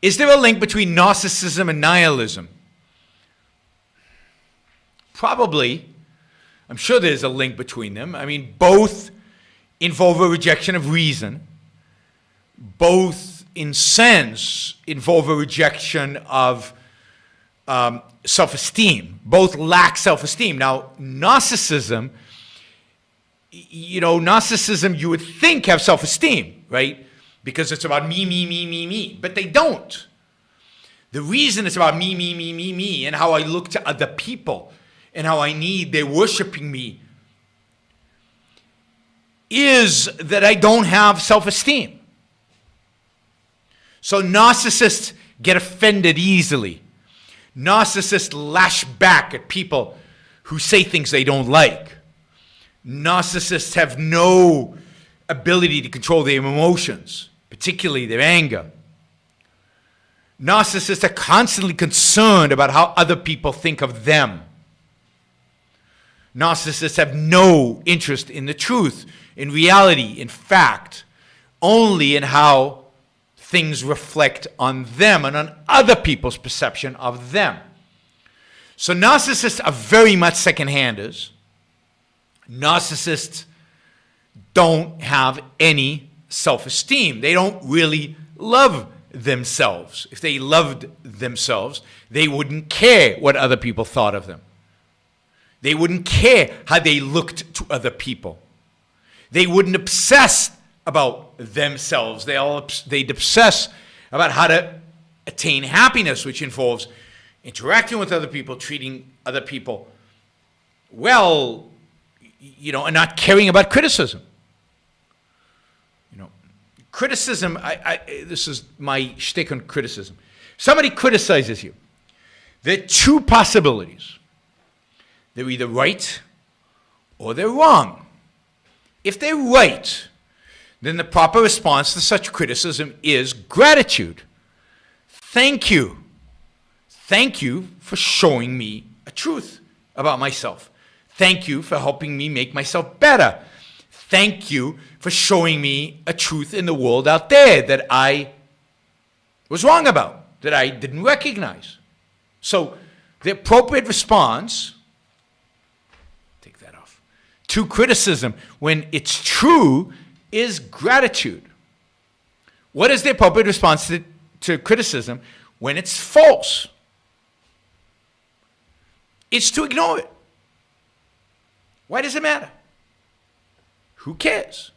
Is there a link between narcissism and nihilism? Probably. I'm sure there's a link between them. I mean, both involve a rejection of reason. Both, in sense, involve a rejection of self-esteem. Both lack self-esteem. Now, narcissism, narcissism you would think have self-esteem, right? Because it's about me, me, me, me, me. But they don't. The reason it's about me, me, me, me, me, and how I look to other people and how I need they're worshiping me is that I don't have self-esteem. So narcissists get offended easily. Narcissists lash back at people who say things they don't like. Narcissists have no ability to control their emotions, particularly their anger. Narcissists are constantly concerned about how other people think of them. Narcissists have no interest in the truth, in reality, in fact, only in how things reflect on them and on other people's perception of them. So narcissists are very much second-handers. Narcissists don't have any self-esteem. They don't really love themselves. If they loved themselves, they wouldn't care what other people thought of them. They wouldn't care how they looked to other people. They wouldn't obsess about themselves. They'd obsess about how to attain happiness, which involves interacting with other people, treating other people well, and not caring about criticism. Criticism, this is my shtick on criticism. Somebody criticizes you. There are two possibilities. They're either right or they're wrong. If they're right, then the proper response to such criticism is gratitude. Thank you. Thank you for showing me a truth about myself. Thank you for helping me make myself better. Thank you for showing me a truth in the world out there that I was wrong about, that I didn't recognize. So the appropriate response, take that off, to criticism when it's true is gratitude. What is the appropriate response to criticism when it's false? It's to ignore it. Why does it matter? Who cares?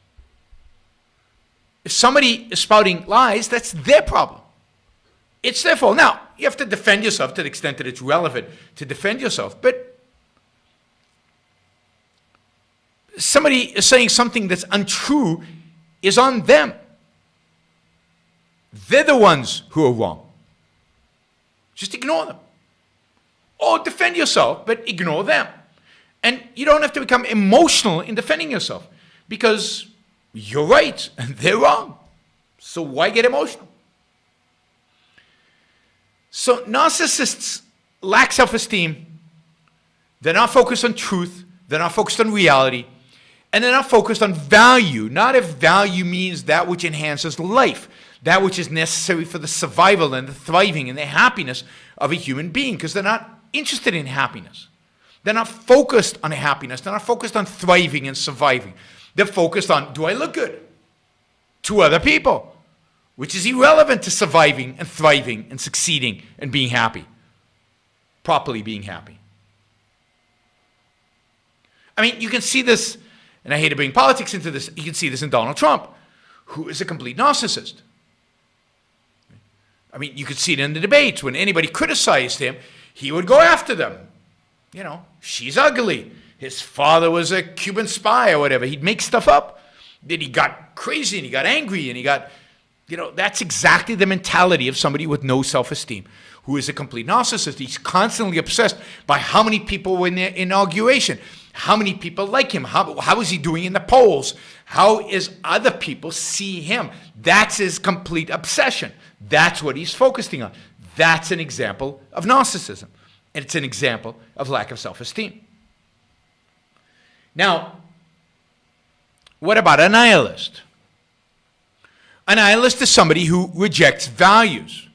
If somebody is spouting lies, that's their problem. It's their fault. Now, you have to defend yourself to the extent that it's relevant to defend yourself. But somebody is saying something that's untrue is on them. They're the ones who are wrong. Just ignore them. Or defend yourself, but ignore them. And you don't have to become emotional in defending yourself, because you're right and they're wrong. So why get emotional? So narcissists lack self-esteem. They're not focused on truth. They're not focused on reality. And they're not focused on value. Not if value means that which enhances life, that which is necessary for the survival and the thriving and the happiness of a human being, because they're not interested in happiness. They're not focused on happiness. They're not focused on thriving and surviving. They're focused on, do I look good to other people? Which is irrelevant to surviving and thriving and succeeding and being happy. Properly being happy. I mean, you can see this, and I hate to bring politics into this, you can see this in Donald Trump, who is a complete narcissist. I mean, you could see it in the debates. When anybody criticized him, he would go after them. She's ugly. His father was a Cuban spy or whatever. He'd make stuff up. Then he got crazy and he got angry and he got, that's exactly the mentality of somebody with no self-esteem, who is a complete narcissist. He's constantly obsessed by how many people were in their inauguration, how many people like him, how is he doing in the polls, how is other people see him. That's his complete obsession. That's what he's focusing on. That's an example of narcissism. And it's an example of lack of self-esteem. Now, what about a nihilist? A nihilist is somebody who rejects values.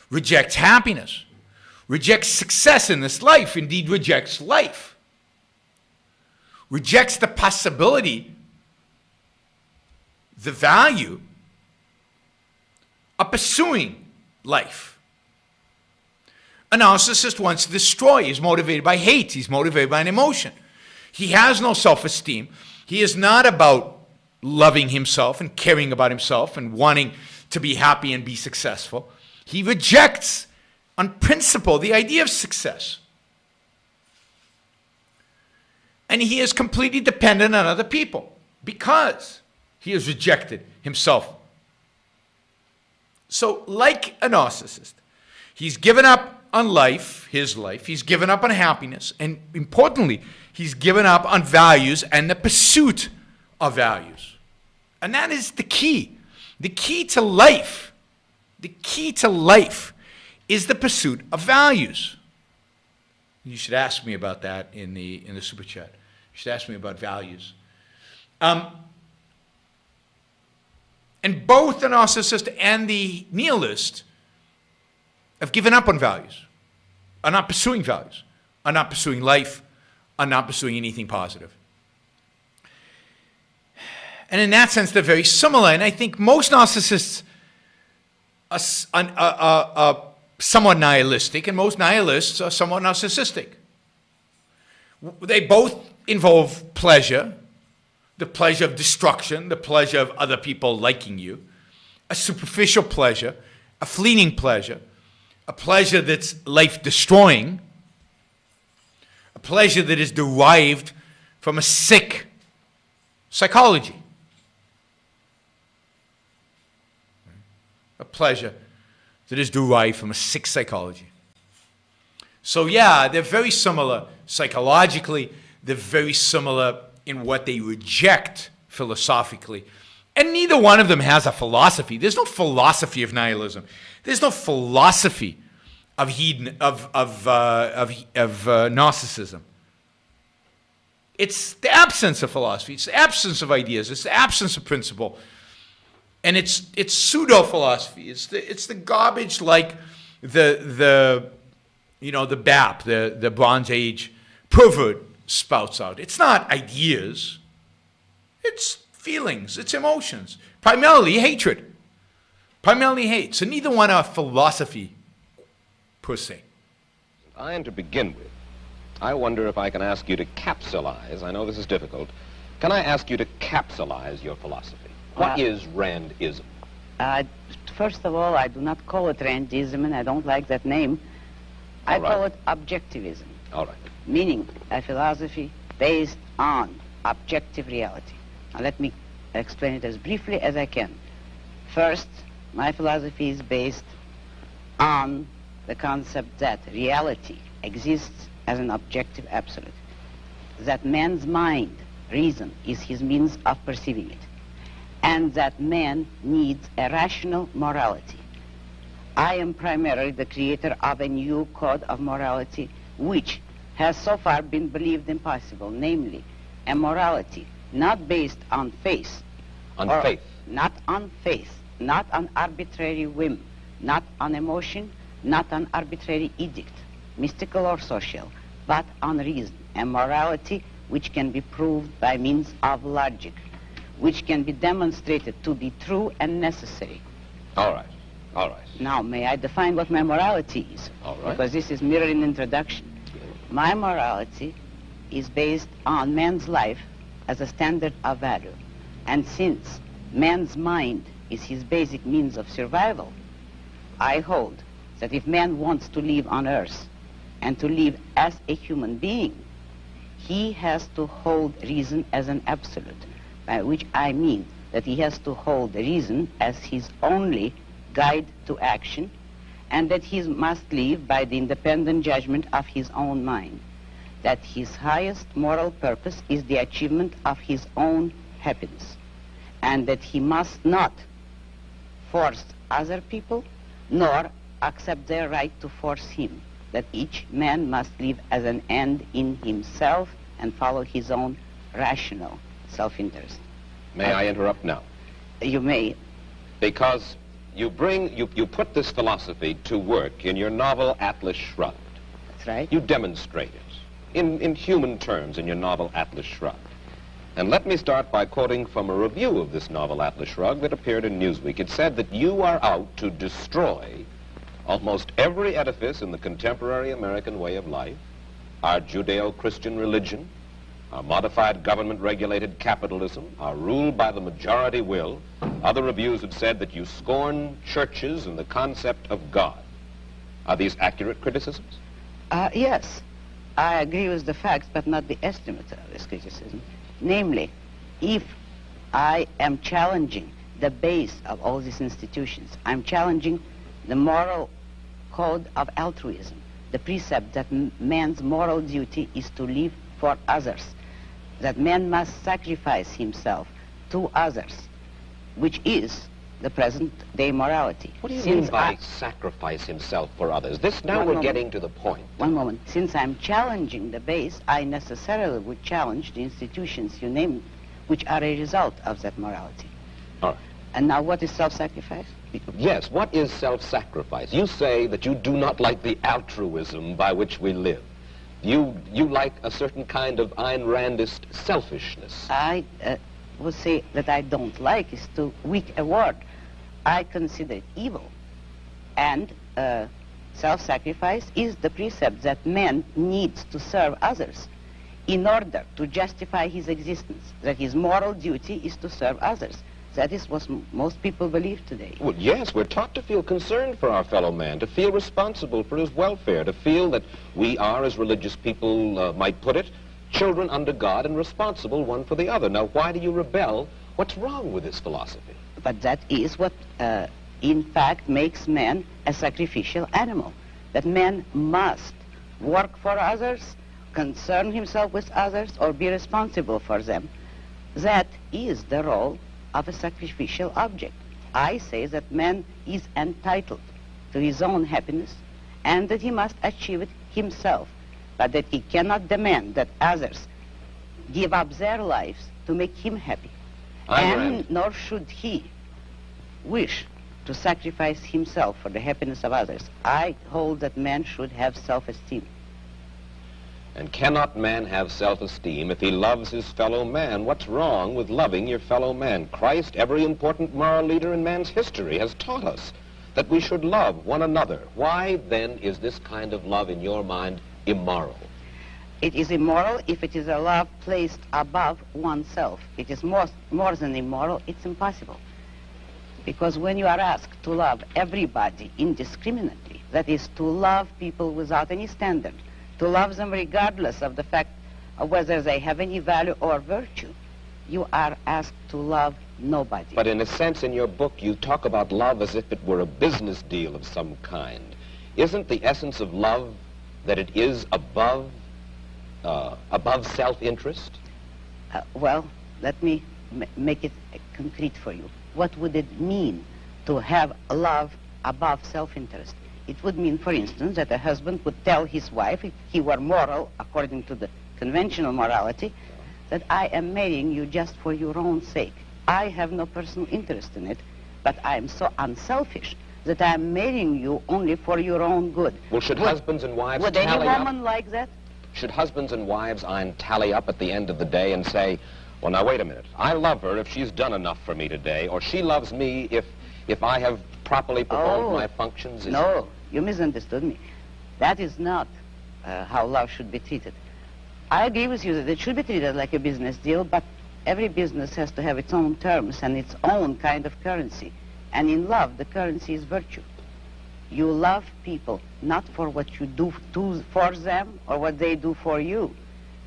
rejects happiness, rejects success in this life, indeed rejects life, rejects the possibility, the value of pursuing life. A narcissist wants to destroy. He's motivated by hate. He's motivated by an emotion. He has no self-esteem. He is not about loving himself and caring about himself and wanting to be happy and be successful. He rejects, on principle, the idea of success. And he is completely dependent on other people because he has rejected himself. So, like a narcissist, he's given up on life, his life. He's given up on happiness. And importantly, he's given up on values and the pursuit of values. And that is the key. The key to life. The key to life is the pursuit of values. You should ask me about that in the super chat. You should ask me about values. And both the narcissist and the nihilist have given up on values, are not pursuing values, are not pursuing life, are not pursuing anything positive. And in that sense, they're very similar. And I think most narcissists are somewhat nihilistic, and most nihilists are somewhat narcissistic. They both involve pleasure, the pleasure of destruction, the pleasure of other people liking you, a superficial pleasure, a fleeting pleasure, a pleasure that's life-destroying, a pleasure that is derived from a sick psychology. A pleasure that is derived from a sick psychology. So yeah, they're very similar psychologically. They're very similar in what they reject philosophically. And neither one of them has a philosophy. There's no philosophy of nihilism. There's no philosophy of narcissism. It's the absence of philosophy. It's the absence of ideas. It's the absence of principle. And it's pseudo-philosophy. It's the garbage like the BAP, the Bronze Age pervert spouts out. It's not ideas. It's feelings. It's emotions. Primarily hatred. Primarily hate. So neither one are philosophy per se. And to begin with, I wonder if I can ask you to capsulize. I know this is difficult. Can I ask you to capsulize your philosophy? What is Randism? First of all, I do not call it Randism, and I don't like that name. I call it objectivism. All right. Meaning a philosophy based on objective reality. Now let me explain it as briefly as I can. First, my philosophy is based on the concept that reality exists as an objective absolute. That man's mind, reason, is his means of perceiving it. And that man needs a rational morality. I am primarily the creator of a new code of morality which has so far been believed impossible, namely a morality not based on faith. On faith? Not on faith, not on arbitrary whim, not on emotion, not on arbitrary edict, mystical or social, but on reason. A morality which can be proved by means of logic, which can be demonstrated to be true and necessary. All right. All right. Now, may I define what my morality is? All right. Because this is merely an introduction. My morality is based on man's life as a standard of value. And since man's mind is his basic means of survival, I hold that if man wants to live on earth and to live as a human being, he has to hold reason as an absolute. By which I mean that he has to hold reason as his only guide to action, and that he must live by the independent judgment of his own mind, that his highest moral purpose is the achievement of his own happiness, and that he must not force other people, nor accept their right to force him, that each man must live as an end in himself and follow his own self-interest. May I interrupt now? You may. Because You put this philosophy to work in your novel Atlas Shrugged. That's right. You demonstrate it in human terms in your novel Atlas Shrugged. And let me start by quoting from a review of this novel Atlas Shrugged that appeared in Newsweek. It said that you are out to destroy almost every edifice in the contemporary American way of life, our Judeo-Christian religion, our modified government-regulated capitalism, our rule by the majority will. Other reviews have said that you scorn churches and the concept of God. Are these accurate criticisms? Yes, I agree with the facts, but not the estimate of this criticism. Namely, if I am challenging the base of all these institutions, I'm challenging the moral code of altruism, the precept that man's moral duty is to live for others, that man must sacrifice himself to others, which is the present-day morality. What do you mean by sacrifice himself for others? Now we're getting to the point. One moment. Since I'm challenging the base, I necessarily would challenge the institutions you named, which are a result of that morality. All right. And now what is self-sacrifice? Yes, what is self-sacrifice? You say that you do not like the altruism by which we live. You like a certain kind of Ayn Randist selfishness. I would say that I don't like is too weak a word. I consider it evil. And self-sacrifice is the precept that man needs to serve others in order to justify his existence, that his moral duty is to serve others. That is what most people believe today. Well, yes, we're taught to feel concerned for our fellow man, to feel responsible for his welfare, to feel that we are, as religious people might put it, children under God and responsible one for the other. Now, why do you rebel? What's wrong with this philosophy? But that is what, in fact, makes man a sacrificial animal. That man must work for others, concern himself with others, or be responsible for them. That is the role of a sacrificial object. I say that man is entitled to his own happiness and that he must achieve it himself, but that he cannot demand that others give up their lives to make him happy. And nor should he wish to sacrifice himself for the happiness of others. I hold that man should have self-esteem. And cannot man have self-esteem if he loves his fellow man? What's wrong with loving your fellow man? Christ, every important moral leader in man's history, has taught us that we should love one another. Why, then, is this kind of love, in your mind, immoral? It is immoral if it is a love placed above oneself. It is more than immoral, it's impossible. Because when you are asked to love everybody indiscriminately, that is, to love people without any standard, to love them regardless of the fact of whether they have any value or virtue, you are asked to love nobody. But in a sense, in your book, you talk about love as if it were a business deal of some kind. Isn't the essence of love that it is above self-interest? Well, let me make it concrete for you. What would it mean to have love above self-interest? It would mean, for instance, that a husband would tell his wife, if he were moral, according to the conventional morality, that I am marrying you just for your own sake. I have no personal interest in it, but I am so unselfish that I am marrying you only for your own good. Well, should husbands and wives would tally any woman like that? Should husbands and wives tally up at the end of the day and say, well, now, wait a minute. I love her if she's done enough for me today, or she loves me if I have properly performed my functions? No, you misunderstood me. That is not how love should be treated. I agree with you that it should be treated like a business deal, but every business has to have its own terms and its own kind of currency. And in love, the currency is virtue. You love people not for what you do for them or what they do for you.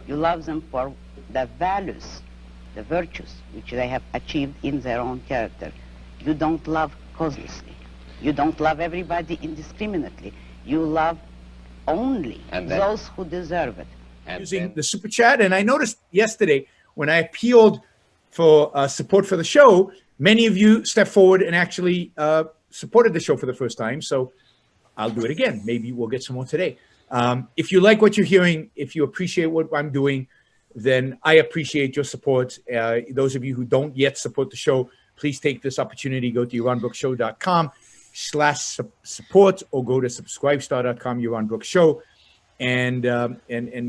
You love them for the values, the virtues which they have achieved in their own character. You don't love causelessly. You don't love everybody indiscriminately. You love only those who deserve it. Using the super chat, and I noticed yesterday when I appealed for support for the show, many of you stepped forward and actually supported the show for the first time. So I'll do it again. Maybe we'll get some more today. If you like what you're hearing, if you appreciate what I'm doing, then I appreciate your support. Those of you who don't yet support the show, please take this opportunity. Go to yaronbrookshow.com /support, or go to subscribestar.com, Yaron Brook Show, and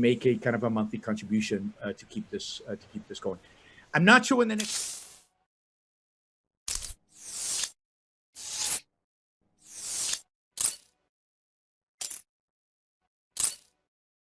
make a kind of a monthly contribution to keep this going. I'm not sure when the next